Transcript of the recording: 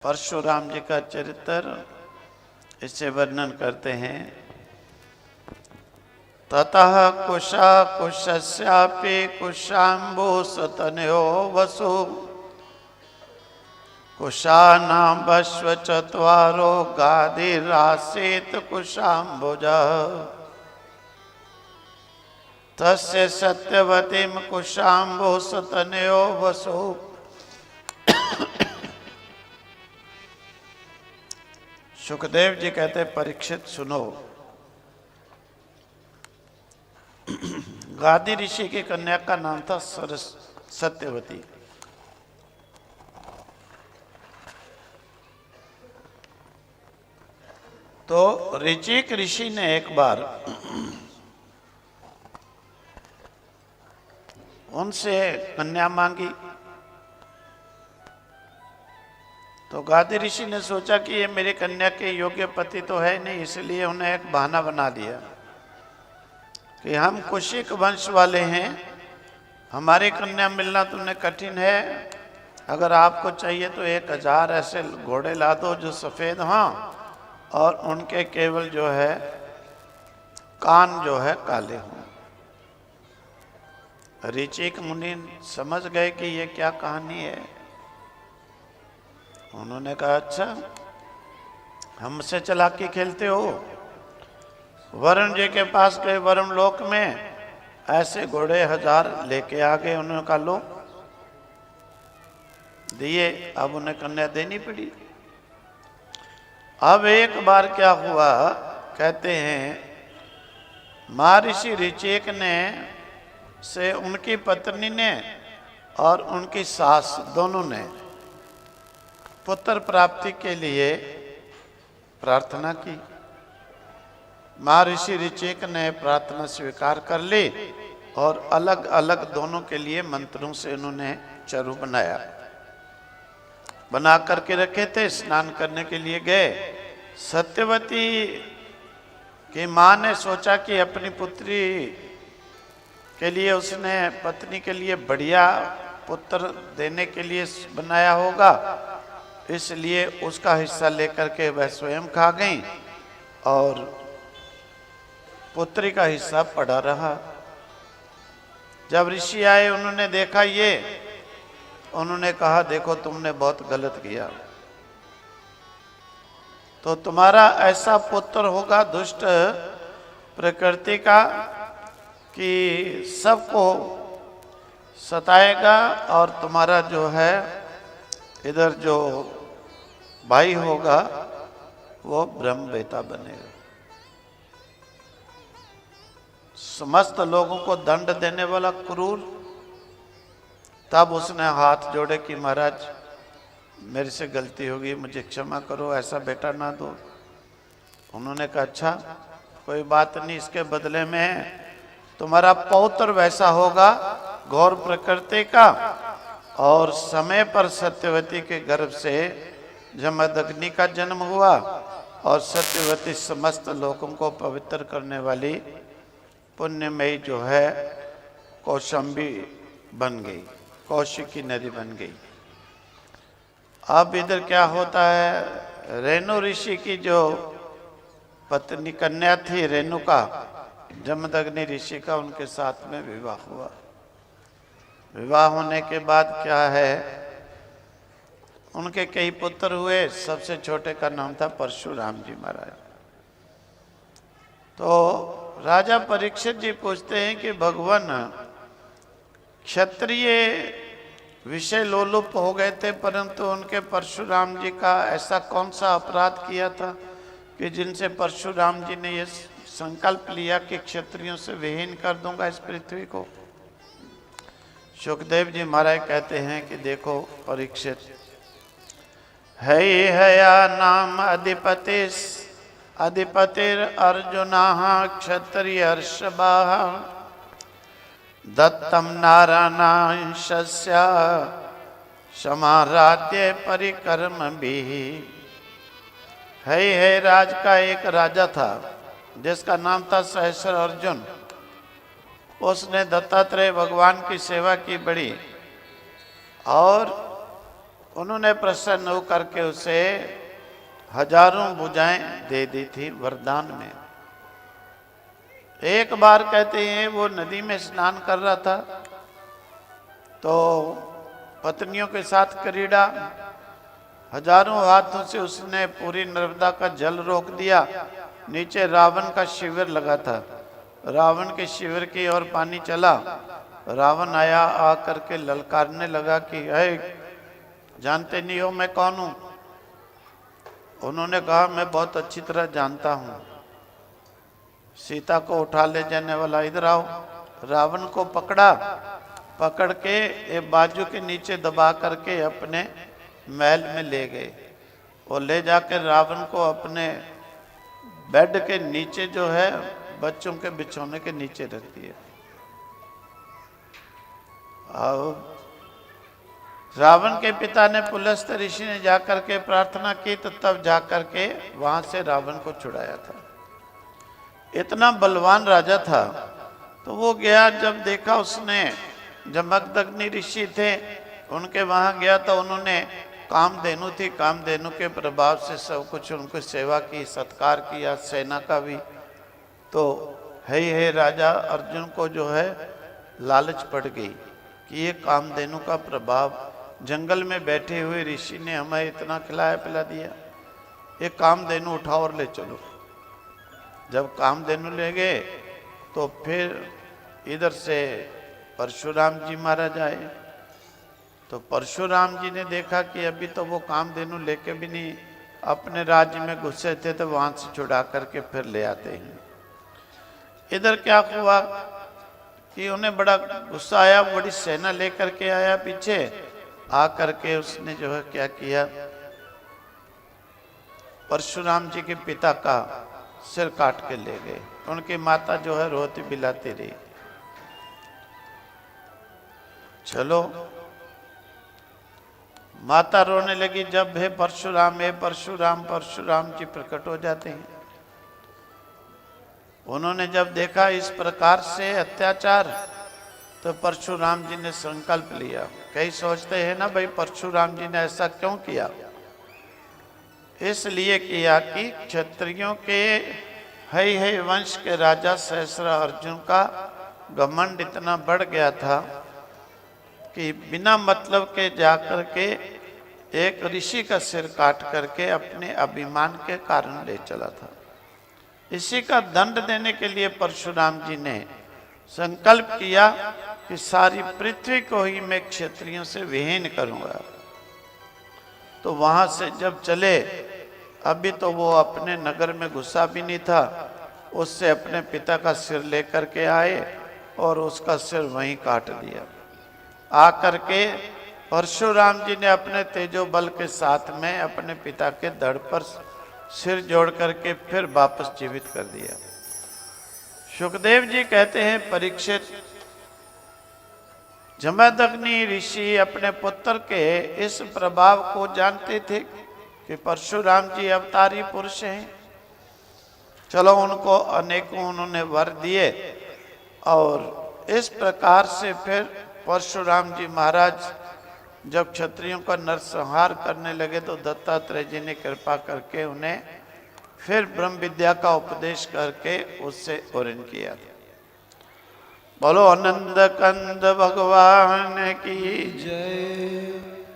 परशुराम जी का चरित्र इससे वर्णन करते हैं। ततः कुशा कुशस्यापि कुशाम्बो सतनयो वसु कुशानाभस्व चत्वारो गादिरासीत् कुशाम्बुजः तस्य सत्यवतीं कुशाम्बो सतनयो वसु। सुखदेव जी कहते परीक्षित सुनो, गादी ऋषि की कन्या का नाम था सत्यवती। तो ऋचिक ऋषि ने एक बार उनसे कन्या मांगी। तो गादी ऋषि ने सोचा कि ये मेरी कन्या के योग्य पति तो है नहीं, इसलिए उन्हें एक बहाना बना दिया कि हम कुशिक वंश वाले हैं, हमारी कन्या मिलना तुम्हें कठिन है। अगर आपको चाहिए तो 1000 ऐसे घोड़े ला दो जो सफ़ेद हों और उनके केवल जो है कान जो है काले हों। ऋचिक मुनि समझ गए कि ये क्या कहानी है। उन्होंने कहा, अच्छा हमसे चालाकी खेलते हो। वरुण जी के पास गए, वरुण लोक में ऐसे घोड़े 1000 लेके आ गए। उन्होंने कहा लो, दिए। अब उन्हें कन्या देनी पड़ी। अब एक बार क्या हुआ, कहते हैं महर्षि ऋचिक ने से उनकी पत्नी ने और उनकी सास दोनों ने पुत्र प्राप्ति के लिए प्रार्थना की। महर्षि ऋचिक ने प्रार्थना स्वीकार कर ली और अलग अलग दोनों के लिए मंत्रों से उन्होंने चरु बनाया, बना करके रखे थे। स्नान करने के लिए गए। सत्यवती की माँ ने सोचा कि अपनी पुत्री के लिए उसने पत्नी के लिए बढ़िया पुत्र देने के लिए बनाया होगा, इसलिए उसका हिस्सा लेकर के वह स्वयं खा गई और पुत्री का हिस्सा पड़ा रहा। जब ऋषि आए, उन्होंने देखा ये, उन्होंने कहा देखो तुमने बहुत गलत किया। तो तुम्हारा ऐसा पुत्र होगा दुष्ट प्रकृति का कि सबको सताएगा, और तुम्हारा जो है इधर जो भाई होगा वो ब्रह्मवेता बनेगा। समस्त लोगों को दंड देने वाला क्रूर। तब उसने हाथ जोड़े कि महाराज मेरे से गलती होगी, मुझे क्षमा करो, ऐसा बेटा ना दो। उन्होंने कहा अच्छा कोई बात नहीं, इसके बदले में तुम्हारा पौत्र वैसा होगा घोर प्रकृति का, और समय पर सत्यवती के गर्भ से जमदग्नि का जन्म हुआ और सत्यवती समस्त लोगों को पवित्र करने वाली पुण्यमयी जो है कौशंबी बन गई, कौशिकी नदी बन गई। अब इधर क्या होता है, रेणु ऋषि की जो पत्नी कन्या थी रेणुका, जमदग्नि ऋषि का उनके साथ में विवाह हुआ। विवाह होने के बाद क्या है, उनके कई पुत्र हुए। सबसे छोटे का नाम था परशुराम जी महाराज। तो राजा परीक्षित जी पूछते हैं कि भगवान क्षत्रिय विषय लोलुप हो गए थे, परंतु उनके परशुराम जी का ऐसा कौन सा अपराध किया था कि जिनसे परशुराम जी ने ये संकल्प लिया कि क्षत्रियों से विहीन कर दूंगा इस पृथ्वी को। सुखदेव जी महाराज कहते हैं कि देखो परीक्षित, है हया नाम अधिपतिर अर्जुना क्षत्रिय हर्षभा दत्तम नारायणस्य समाराध्य परिकर्म भी। है राज का एक राजा था जिसका नाम था सहस्र अर्जुन। उसने दत्तात्रेय भगवान की सेवा की बड़ी, और उन्होंने प्रसन्न होकर के उसे हजारों भुजाएं दे दी थी वरदान में। एक बार कहते हैं वो नदी में स्नान कर रहा था तो पत्नियों के साथ क्रीड़ा, हजारों हाथों से उसने पूरी नर्मदा का जल रोक दिया। नीचे रावण का शिविर लगा था, रावण के शिविर की ओर पानी चला। रावण आया, आकर के ललकारने लगा कि जानते नहीं हो मैं कौन हूं? उन्होंने कहा मैं बहुत अच्छी तरह जानता हूं, सीता को उठा ले जाने वाला, इधर आओ। रावण को पकड़ा, पकड़ के एक बाजू के नीचे दबा करके अपने महल में ले गए और ले जाकर रावण को अपने बेड के नीचे जो है बच्चों के बिछौने के नीचे रख दिए। और रावण के पिता ने पुलस्त्य ऋषि ने जाकर के प्रार्थना की तो तब जाकर के वहां से रावण को छुड़ाया था। इतना बलवान राजा था। तो वो गया, जब देखा उसने, जमदग्नि ऋषि थे उनके वहां गया तो उन्होंने कामधेनु थी, कामधेनु के प्रभाव से सब कुछ उनको सेवा की, सत्कार किया, सेना का भी। तो है राजा अर्जुन को जो है लालच पड़ गई कि ये कामधेनु का प्रभाव, जंगल में बैठे हुए ऋषि ने हमें इतना खिलाया पिला दिया, ये कामधेनु उठाओ और ले चलो। जब कामधेनु ले गए तो फिर इधर से परशुराम जी महाराज आए। तो परशुराम जी ने देखा कि अभी तो वो कामधेनु लेके भी नहीं अपने राज्य में घुसे थे, तो वहां से छुड़ा करके फिर ले आते हैं। इधर क्या हुआ कि उन्हें बड़ा गुस्सा आया, बड़ी सेना लेकर के आया पीछे, आकर के उसने जो है क्या किया, परशुराम जी के पिता का सिर काट के ले गए। उनकी माता जो है रोती बिलाती रही। चलो माता रोने लगी, जब हे परशुराम हे परशुराम, परशुराम जी प्रकट हो जाते हैं। उन्होंने जब देखा इस प्रकार से अत्याचार, तो परशुराम जी ने संकल्प लिया। कई सोचते हैं ना भाई परशुराम जी ने ऐसा क्यों किया? इसलिए किया कि क्षत्रियों के है वंश के राजा सहस्रा अर्जुन का घमंड इतना बढ़ गया था कि बिना मतलब के जाकर के एक ऋषि का सिर काट करके अपने अभिमान के कारण ले चला था। इसी का दंड देने के लिए परशुराम जी ने संकल्प किया कि सारी पृथ्वी को ही मैं क्षत्रियों से विहीन करूंगा। तो वहां से जब चले, अभी तो वो अपने नगर में घुसा भी नहीं था, उससे अपने पिता का सिर लेकर के आए और उसका सिर वहीं काट दिया। आकर के परशुराम जी ने अपने तेजो बल के साथ में अपने पिता के धड़ पर सिर जोड़ करके फिर वापस जीवित कर दिया। सुखदेव जी कहते हैं, परीक्षित, जमदग्नि ऋषि अपने पुत्र के इस प्रभाव को जानते थे कि परशुराम जी अवतारी पुरुष हैं। चलो उनको अनेकों उन्होंने वर दिए और इस प्रकार से फिर परशुराम जी महाराज जब क्षत्रियों का नरसंहार करने लगे तो दत्तात्रेय जी ने कृपा करके उन्हें फिर ब्रह्म विद्या का उपदेश करके उससे उरण किया। बोलो आनंद कंद भगवान की जय।